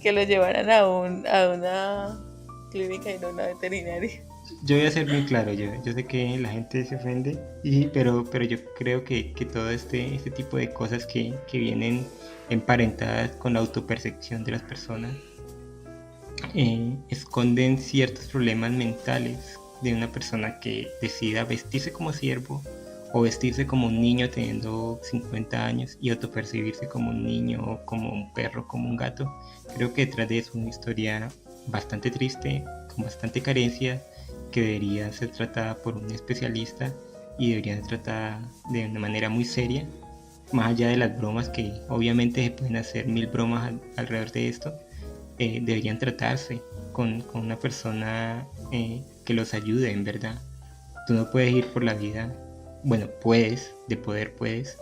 que lo llevaran a una clínica y no a una veterinaria. Yo voy a ser muy claro, yo sé que la gente se ofende, pero yo creo que todo este tipo de cosas que vienen emparentadas con la autopercepción de las personas esconden ciertos problemas mentales de una persona que decida vestirse como siervo o vestirse como un niño teniendo 50 años y autopercibirse como un niño, como un perro, como un gato. Creo que detrás de eso una historia bastante triste, con bastante carencia, que debería ser tratada por un especialista y debería ser tratada de una manera muy seria, más allá de las bromas, que obviamente se pueden hacer 1000 bromas alrededor de esto. Deberían tratarse con una persona que los ayude, en verdad. Tú no puedes ir por la vida, bueno, puedes, no puedes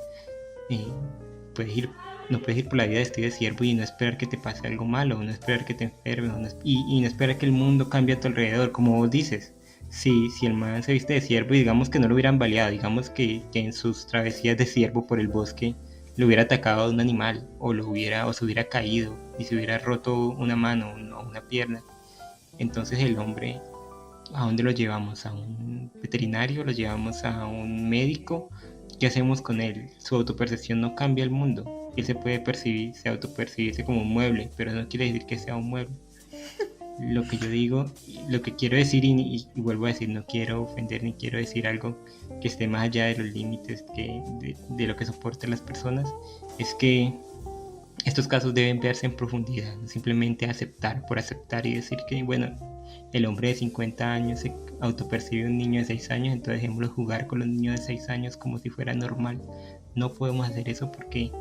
ir por la vida vestido de siervo y no esperar que te pase algo malo, no esperar que te enfermes, y no esperar que el mundo cambie a tu alrededor, como vos dices. Si el man se viste de siervo y digamos que no lo hubieran baleado, digamos que en sus travesías de siervo por el bosque le hubiera atacado a un animal, o se hubiera caído y se hubiera roto una mano o una pierna, entonces el hombre, ¿a dónde lo llevamos? ¿A un veterinario? ¿Lo llevamos a un médico? ¿Qué hacemos con él? Su autopercepción no cambia el mundo. Él se puede autopercibirse como un mueble, pero no quiere decir que sea un mueble. Lo que yo digo, lo que quiero decir, y vuelvo a decir, no quiero ofender ni quiero decir algo que esté más allá de los límites de lo que soportan las personas, es que estos casos deben verse en profundidad, no simplemente aceptar por aceptar y decir que, bueno, el hombre de 50 años se autopercibe un niño de 6 años, entonces dejémoslo jugar con los niños de 6 años como si fuera normal. No podemos hacer eso porque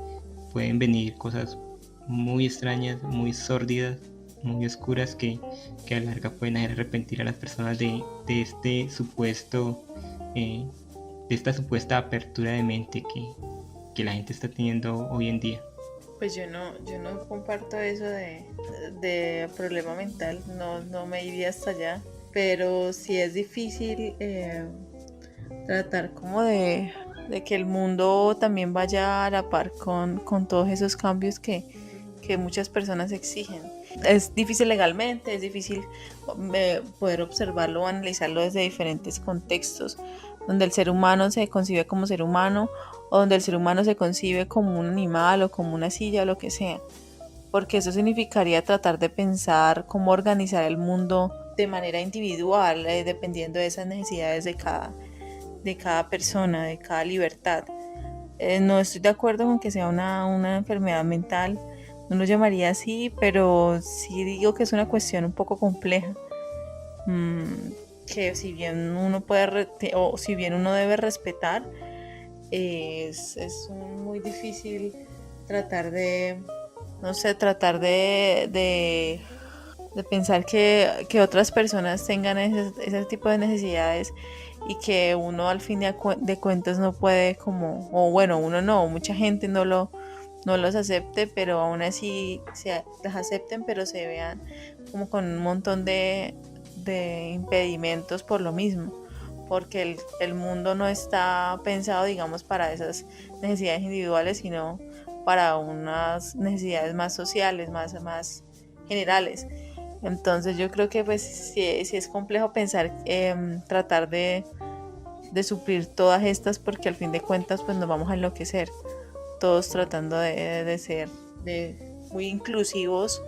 pueden venir cosas muy extrañas, muy sórdidas, muy oscuras, que a la larga pueden hacer arrepentir a las personas de esta supuesta apertura de mente que la gente está teniendo hoy en día. Pues yo no comparto eso de problema mental, no me iría hasta allá, pero sí es difícil tratar como de que el mundo también vaya a la par con todos esos cambios que muchas personas exigen. Es difícil legalmente, es difícil poder observarlo o analizarlo desde diferentes contextos, donde el ser humano se concibe como ser humano, o donde el ser humano se concibe como un animal o como una silla o lo que sea, porque eso significaría tratar de pensar cómo organizar el mundo de manera individual, dependiendo de esas necesidades de cada persona, de cada libertad. No estoy de acuerdo con que sea una enfermedad mental, no lo llamaría así, pero sí digo que es una cuestión un poco compleja, que si bien uno o si bien uno debe respetar, es muy difícil tratar de pensar que otras personas tengan ese tipo de necesidades, y que uno al fin de cuentas no puede o bueno, uno no, mucha gente no los acepte, pero aún así las acepten, pero se vean como con un montón de impedimentos por lo mismo, porque el mundo no está pensado, digamos, para esas necesidades individuales, sino para unas necesidades más sociales, más generales. Entonces yo creo que pues sí es complejo pensar, tratar de suplir todas estas, porque al fin de cuentas pues nos vamos a enloquecer, todos tratando de ser muy inclusivos,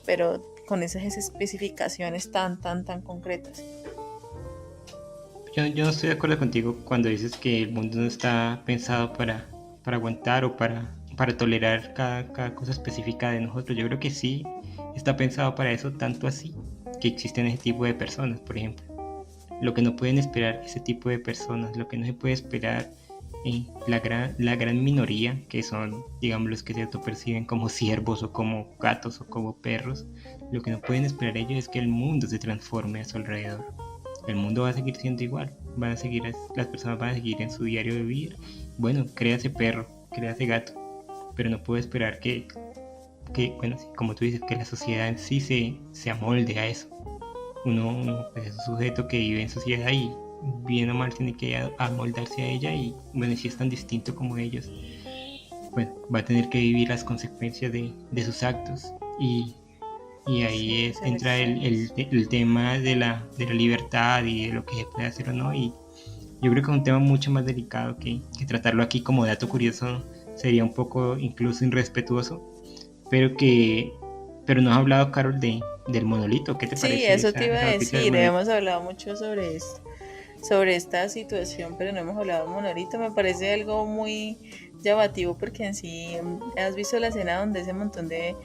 pero con esas especificaciones tan concretas. Yo estoy de acuerdo contigo cuando dices que el mundo no está pensado para aguantar o para tolerar cada cosa específica de nosotros. Yo creo que sí está pensado para eso, tanto así que existen ese tipo de personas, por ejemplo. Lo que no pueden esperar ese tipo de personas, lo que no se puede esperar la gran minoría, que son, digamos, los que se autoperciben como siervos o como gatos o como perros, lo que no pueden esperar ellos es que el mundo se transforme a su alrededor. El mundo va a seguir siendo igual, las personas van a seguir en su diario vivir. Bueno, créase perro, créase gato, pero no puedo esperar bueno, como tú dices, que la sociedad en sí se amolde a eso. Uno pues, es un sujeto que vive en sociedad y bien o mal tiene que amoldarse a ella, y bueno, si es tan distinto como ellos, pues va a tener que vivir las consecuencias de sus actos. Y ahí entra el tema de la libertad y de lo que se puede hacer o no. Y yo creo que es un tema mucho más delicado que tratarlo aquí como dato curioso sería un poco incluso irrespetuoso. Pero no has hablado, Carol, del monolito. ¿Qué te Sí, parece eso te iba a esa noticia del decir, monolito? hemos hablado mucho sobre esto, sobre esta situación, pero no hemos hablado de monolito. Me parece algo muy llamativo porque en sí, has visto la escena donde ese montón de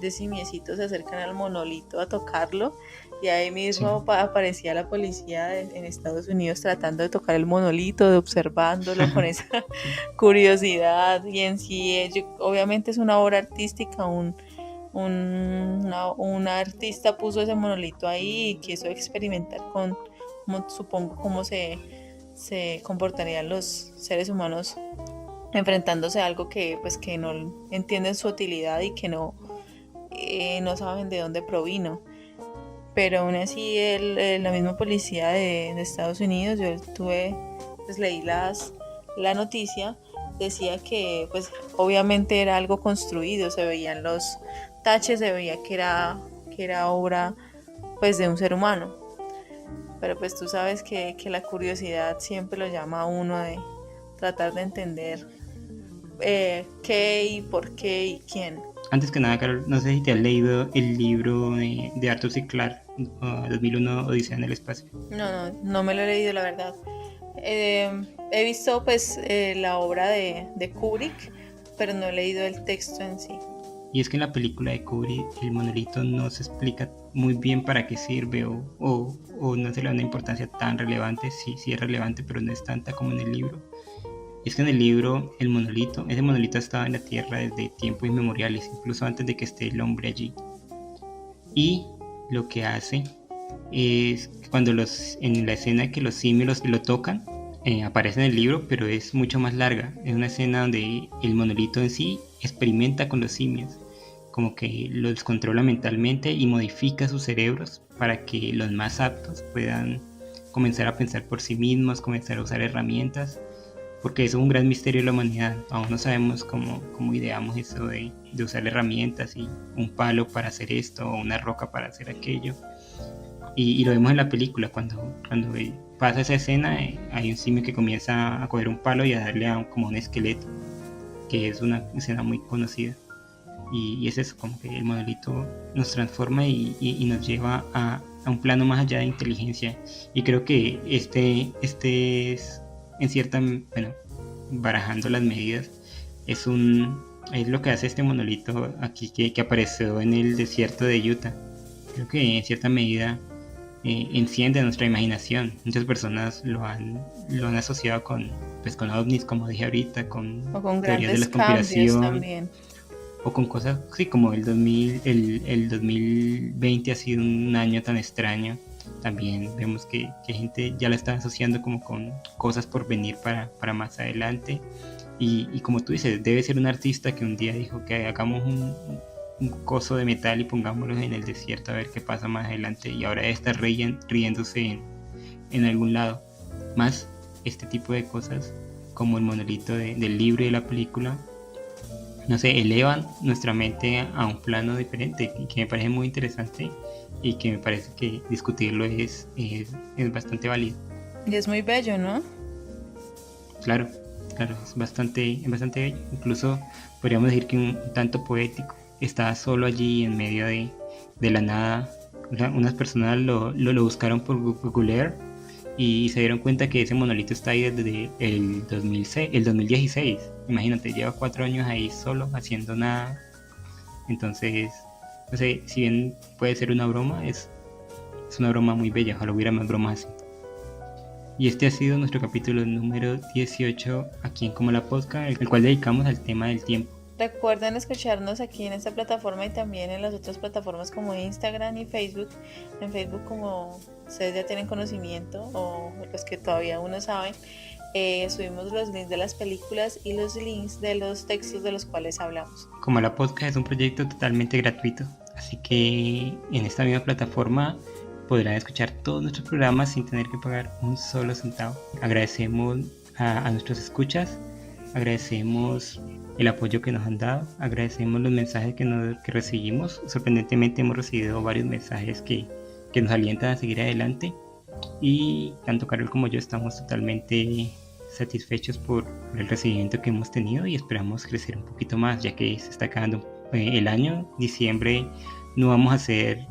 simiecitos se acercan al monolito a tocarlo, y ahí mismo Sí. aparecía la policía en Estados Unidos tratando de tocar el monolito, de observándolo con esa Sí. curiosidad. Y en sí, obviamente es una obra artística, una artista puso ese monolito ahí y quiso experimentar con, supongo, cómo se comportarían los seres humanos enfrentándose a algo que pues que no entienden su utilidad y que no saben de dónde provino. Pero aún así la misma policía de Estados Unidos, yo pues leí la noticia, decía que pues obviamente era algo construido, se veían los taches, se veía que era obra pues de un ser humano. Pero pues tú sabes que la curiosidad siempre lo llama a uno de tratar de entender qué y por qué y quién. Antes que nada, Carol, no sé si te has leído el libro de Arthur C. Clarke, 2001 Odisea en el espacio. No me lo he leído, la verdad. He visto pues la obra de Kubrick, pero no he leído el texto en sí. Y es que en la película de Kubrick el monolito no se explica muy bien para qué sirve o no se le da una importancia tan relevante. Sí es relevante, pero no es tanta como en el libro. Y es que en el libro ese monolito estaba en la Tierra desde tiempos inmemoriales, incluso antes de que esté el hombre allí. Y lo que hace es cuando en la escena que los simios lo tocan, aparece en el libro, pero es mucho más larga. Es una escena donde el monolito en sí experimenta con los simios, como que los controla mentalmente y modifica sus cerebros para que los más aptos puedan comenzar a pensar por sí mismos, comenzar a usar herramientas, porque eso es un gran misterio de la humanidad. Aún no sabemos cómo ideamos eso de usar herramientas y un palo para hacer esto o una roca para hacer aquello. Y lo vemos en la película cuando pasa esa escena, hay un simio que comienza a coger un palo y a darle como un esqueleto, que es una escena muy conocida. Y es eso, como que el monolito nos transforma y nos lleva a un plano más allá de inteligencia. Y creo que este es en cierta, bueno, barajando las medidas, es lo que hace este monolito aquí que apareció en el desierto de Utah. Creo que en cierta medida enciende nuestra imaginación. Muchas personas lo han asociado con ovnis, como dije ahorita, con O con teorías de grandes la cambios conspiración, también. o con cosas, sí, como el 2020 ha sido un año tan extraño. También vemos que gente ya la está asociando como con cosas por venir para más adelante. Y como tú dices, debe ser un artista que un día dijo que hagamos un coso de metal y pongámoslo en el desierto a ver qué pasa más adelante, y ahora está riéndose en algún lado. Más este tipo de cosas como el monolito del libro y de la película, no sé, elevan nuestra mente a un plano diferente, y que me parece muy interesante y que me parece que discutirlo es bastante válido. Y es muy bello, ¿no? Claro, es bastante bello. Incluso podríamos decir que un tanto poético. Está solo allí en medio de la nada. Unas personas lo buscaron por Google y se dieron cuenta que ese monolito está ahí desde el 2016. Imagínate, lleva 4 años ahí solo, haciendo nada. Entonces, no sé, si bien puede ser una broma, es una broma muy bella. Ojalá hubiera más bromas así. Y este ha sido nuestro capítulo número 18 aquí en Como la Podcast, el cual dedicamos al tema del tiempo. Recuerden escucharnos aquí en esta plataforma y también en las otras plataformas como Instagram y Facebook. En Facebook, como ustedes ya tienen conocimiento, o los que todavía aún no saben, subimos los links de las películas y los links de los textos de los cuales hablamos. Como la Podcast es un proyecto totalmente gratuito, así que en esta misma plataforma podrán escuchar todos nuestros programas sin tener que pagar un solo centavo. Agradecemos a nuestros escuchas, agradecemos el apoyo que nos han dado, agradecemos los mensajes que recibimos. Sorprendentemente hemos recibido varios mensajes que nos alientan a seguir adelante, y tanto Carol como yo estamos totalmente satisfechos por el recibimiento que hemos tenido y esperamos crecer un poquito más, ya que se está acabando el año. Diciembre no vamos a hacer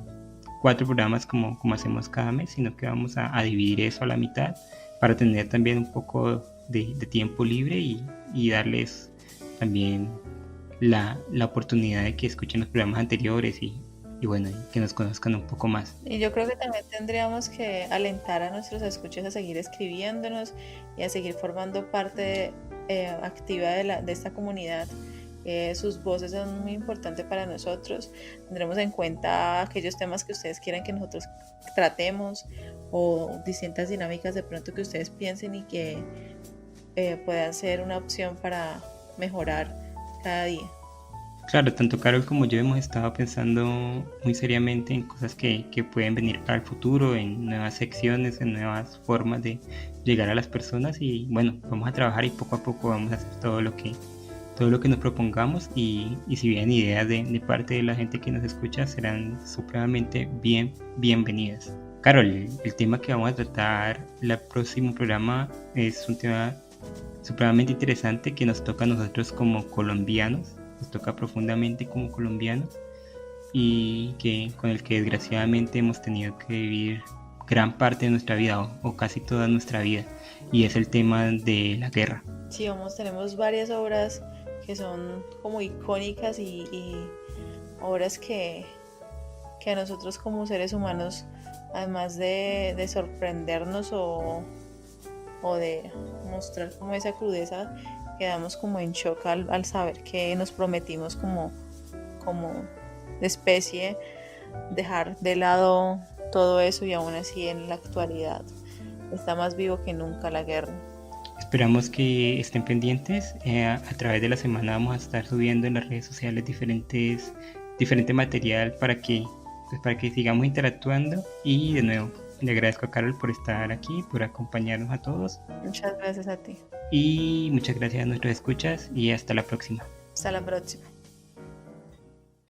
4 programas como hacemos cada mes, sino que vamos a dividir eso a la mitad para tener también un poco de tiempo libre y darles también la oportunidad de que escuchen los programas anteriores y bueno, que nos conozcan un poco más. Y yo creo que también tendríamos que alentar a nuestros escuchas a seguir escribiendo,nos y a seguir formando parte activa de esta comunidad. Sus voces son muy importantes para nosotros. Tendremos en cuenta aquellos temas que ustedes quieran que nosotros tratemos, o distintas dinámicas de pronto que ustedes piensen y que puedan ser una opción para mejorar cada día. Claro, tanto Carol como yo hemos estado pensando muy seriamente en cosas que pueden venir para el futuro, en nuevas secciones, en nuevas formas de llegar a las personas, y bueno, vamos a trabajar y poco a poco vamos a hacer todo lo que nos propongamos, y si vienen ideas de parte de la gente que nos escucha, serán supremamente bienvenidas. Carol, el tema que vamos a tratar el próximo programa es un tema supremamente interesante que nos toca a nosotros como colombianos, nos toca profundamente como colombianos, y con el que desgraciadamente hemos tenido que vivir gran parte de nuestra vida o casi toda nuestra vida, y es el tema de la guerra. Sí, tenemos varias obras que son como icónicas y obras que a nosotros como seres humanos, además de sorprendernos o de mostrar como esa crudeza, quedamos como en shock al saber que nos prometimos como especie dejar de lado todo eso, y aún así en la actualidad está más vivo que nunca la guerra. Esperamos que estén pendientes. A través de la semana vamos a estar subiendo en las redes sociales diferente material para que sigamos interactuando. Y de nuevo, le agradezco a Carol por estar aquí, por acompañarnos a todos. Muchas gracias a ti. Y muchas gracias a nuestros escuchas, y hasta la próxima. Hasta la próxima.